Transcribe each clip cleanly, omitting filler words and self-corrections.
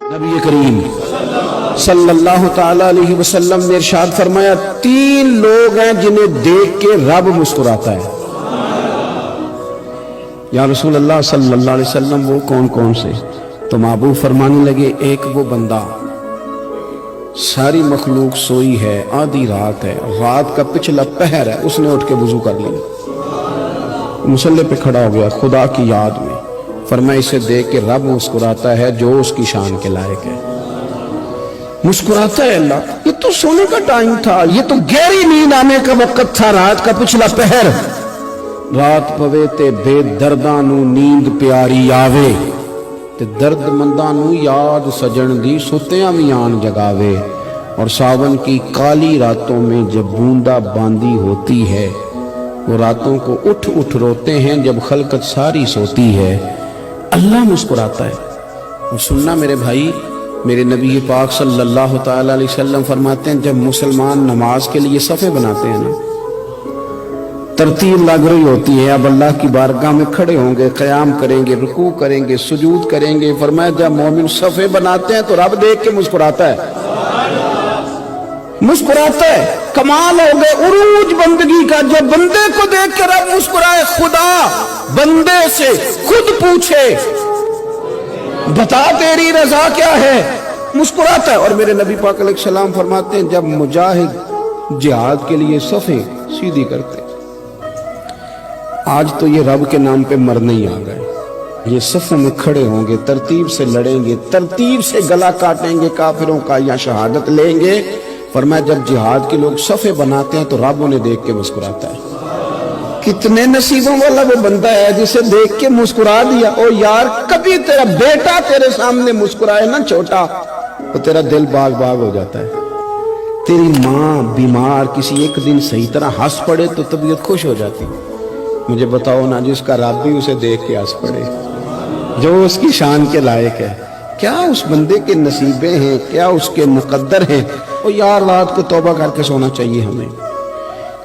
نبی کریم صلی اللہ تعالی علیہ وسلم نے ارشاد فرمایا 3 لوگ ہیں جنہیں دیکھ کے رب مسکراتا ہے۔ یا رسول اللہ صلی اللہ علیہ وسلم وہ کون کون سے؟ تو محبوب فرمانے لگے ایک وہ بندہ ساری مخلوق سوئی ہے، آدھی رات ہے، رات کا پچھلا پہر ہے، اس نے اٹھ کے وضو کر لیا، مصلی پہ کھڑا ہو گیا خدا کی یاد میں، فرمایا اسے دیکھ کے رب مسکراتا ہے جو اس کی شان کے لائق ہے۔ مسکراتا ہے اللہ، یہ تو سونے کا ٹائم تھا، یہ تو گہری نیند آنے کا وقت تھا، رات کا پچھلا پہر، رات پوے تے بے درداں نو نیند پیاری آوے تے درد منداں نو یاد سجن دی ستیاں وی آن جگاوے، اور ساون کی کالی راتوں میں جب بوندا باندی ہوتی ہے وہ راتوں کو اٹھ اٹھ روتے ہیں جب خلقت ساری سوتی ہے، اللہ مسکراتا ہے۔ اور سننا میرے بھائی، میرے نبی پاک صلی اللہ تعالی علیہ وسلم فرماتے ہیں جب مسلمان نماز کے لیے صفیں بناتے ہیں نا، ترتیب لگ رہی ہوتی ہے، اب اللہ کی بارگاہ میں کھڑے ہوں گے، قیام کریں گے، رکوع کریں گے، سجود کریں گے، فرمایا جب مومن صفیں بناتے ہیں تو رب دیکھ کے مسکراتا ہے، مسکراتا ہے۔ کمال ہو گئے عروج بندگی کا، جب بندے کو دیکھ کے رب مسکرائے، خدا بندے سے خود پوچھے بتا تیری رضا کیا ہے، مسکراتا ہے۔ اور میرے نبی پاک علیہ السلام فرماتے ہیں جب مجاہد جہاد کے لیے صفیں سیدھی کرتے، آج تو یہ رب کے نام پہ مرنے ہی آ گئے، یہ صفوں میں کھڑے ہوں گے، ترتیب سے لڑیں گے، ترتیب سے گلا کاٹیں گے کافروں کا یا شہادت لیں گے۔ فرمایا جب جہاد کے لوگ صفیں بناتے ہیں تو رب انہیں دیکھ کے مسکراتا ہے۔ کتنے نصیبوں والا وہ بندہ ہے جسے دیکھ کے مسکرا دیا۔ او یار کبھی تیرا بیٹا تیرے سامنے مسکرائے نا چھوٹا، تو تیرا دل باغ باغ ہو جاتا ہے۔ تیری ماں بیمار کسی ایک دن صحیح طرح ہنس پڑے تو طبیعت خوش ہو جاتی۔ مجھے بتاؤ نا جس کا رب بھی اسے دیکھ کے ہنس پڑے، جو اس کی شان کے لائق ہے، کیا اس بندے کے نصیبیں ہیں، کیا اس کے مقدر ہیں۔ او یار رات کو توبہ کر کے سونا چاہیے ہمیں۔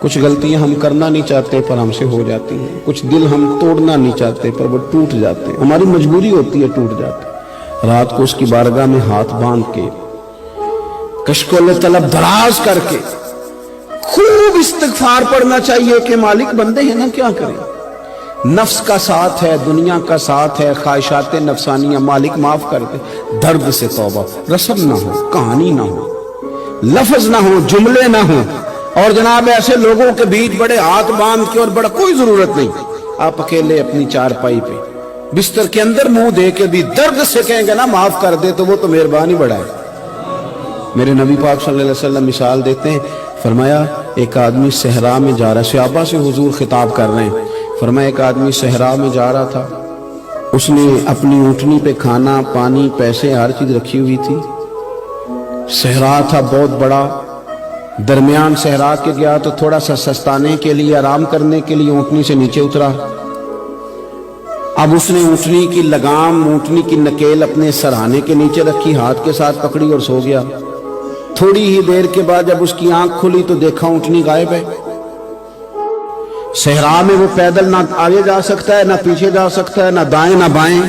کچھ غلطیاں ہم کرنا نہیں چاہتے پر ہم سے ہو جاتی ہیں، کچھ دل ہم توڑنا نہیں چاہتے پر وہ ٹوٹ جاتے ہیں، ہماری مجبوری ہوتی ہے ٹوٹ جاتے۔ رات کو اس کی بارگاہ میں ہاتھ باندھ کے کشکول طلب دراز کر کے خوب استغفار پڑھنا چاہیے کہ مالک بندے ہیں نا کیا کریں، نفس کا ساتھ ہے، دنیا کا ساتھ ہے، خواہشات نفسانیہ، مالک معاف کر دے، درد سے توبہ، رسم نہ ہو، کہانی نہ ہو، لفظ نہ ہو، جملے نہ ہو، اور جناب ایسے لوگوں کے بیچ بڑے ہاتھ باندھ کے اور بڑا کوئی ضرورت نہیں، آپ اکیلے اپنی چارپائی پہ بستر کے اندر منہ دے کے بھی درد سے کہیں گے نا معاف کر دے تو وہ تو مہربانی بڑا ہے۔ میرے نبی پاک صلی اللہ علیہ وسلم مثال دیتے ہیں، فرمایا ایک آدمی صحرا میں جا رہا، صحابہ سے حضور خطاب کر رہے ہیں، فرمایا ایک آدمی صحرا میں جا رہا تھا، اس نے اپنی اونٹنی پہ کھانا پانی پیسے ہر چیز رکھی ہوئی تھی، صحرا تھا بہت بڑا، درمیان صحرا کے گیا تو تھوڑا سا سستانے کے لیے آرام کرنے کے لیے اونٹنی سے نیچے اترا، اب اس نے اونٹنی کی لگام اونٹنی کی نکیل اپنے سرہانے کے نیچے رکھی، ہاتھ کے ساتھ پکڑی اور سو گیا۔ تھوڑی ہی دیر کے بعد جب اس کی آنکھ کھلی تو دیکھا اونٹنی غائب ہے۔ صحرا میں وہ پیدل نہ آگے جا سکتا ہے نہ پیچھے جا سکتا ہے، نہ دائیں نہ بائیں،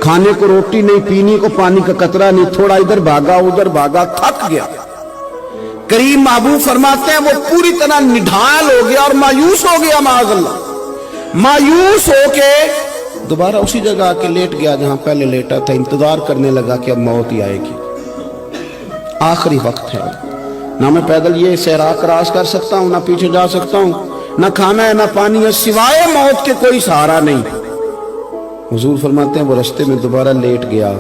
کھانے کو روٹی نہیں، پینے کو پانی کا قطرہ نہیں، تھوڑا ادھر بھاگا ادھر بھاگا، تھک گیا۔ کریم محبوب فرماتے ہیں وہ پوری طرح نڈھال ہو گیا اور مایوس ہو گیا، معاذ اللہ، مایوس ہو کے دوبارہ اسی جگہ آ کے لیٹ گیا جہاں پہلے لیٹا تھا، انتظار کرنے لگا کہ اب موت ہی آئے گی، آخری وقت ہے، نہ میں پیدل یہ صحرا کراس کر سکتا ہوں، نہ پیچھے جا سکتا ہوں، نہ کھانا ہے نہ پانی ہے، سوائے موت کے کوئی سہارا نہیں۔ حضور فرماتے ہیں وہ رستے میں دوبارہ لیٹ گیا،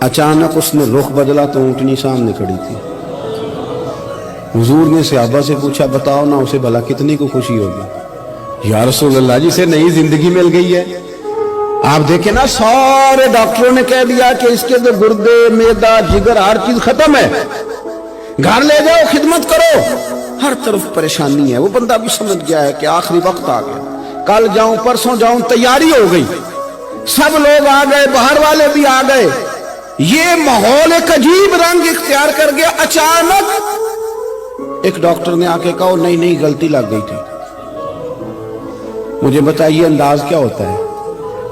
اچانک اس نے رخ بدلا تو اونٹنی سامنے کھڑی تھی۔ حضور نے صحابہ سے پوچھا بتاؤ نا اسے بھلا کتنی کو خوشی ہوگی؟ یا رسول اللہ جسے نئی زندگی مل گئی ہے۔ آپ دیکھیں نا سارے ڈاکٹروں نے کہہ دیا کہ اس کے تو گردے معدہ جگر ہر چیز ختم ہے، گھر لے جاؤ خدمت کرو، ہر طرف پریشانی ہے۔ وہ بندہ بھی سمجھ گیا ہے کہ آخری وقت آ گیا، کل جاؤں پرسوں جاؤں، تیاری ہو گئی، سب لوگ آ گئے، باہر والے بھی آ گئے، یہ ماحول ایک عجیب رنگ اختیار کر گیا۔ اچانک ایک ڈاکٹر نے آ کے کہا نہیں نہیں غلطی لگ گئی تھی۔ مجھے بتائیے انداز کیا ہوتا ہے؟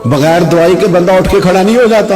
بغیر دوائی کے بندہ اٹھ کے کھڑا نہیں ہو جاتا۔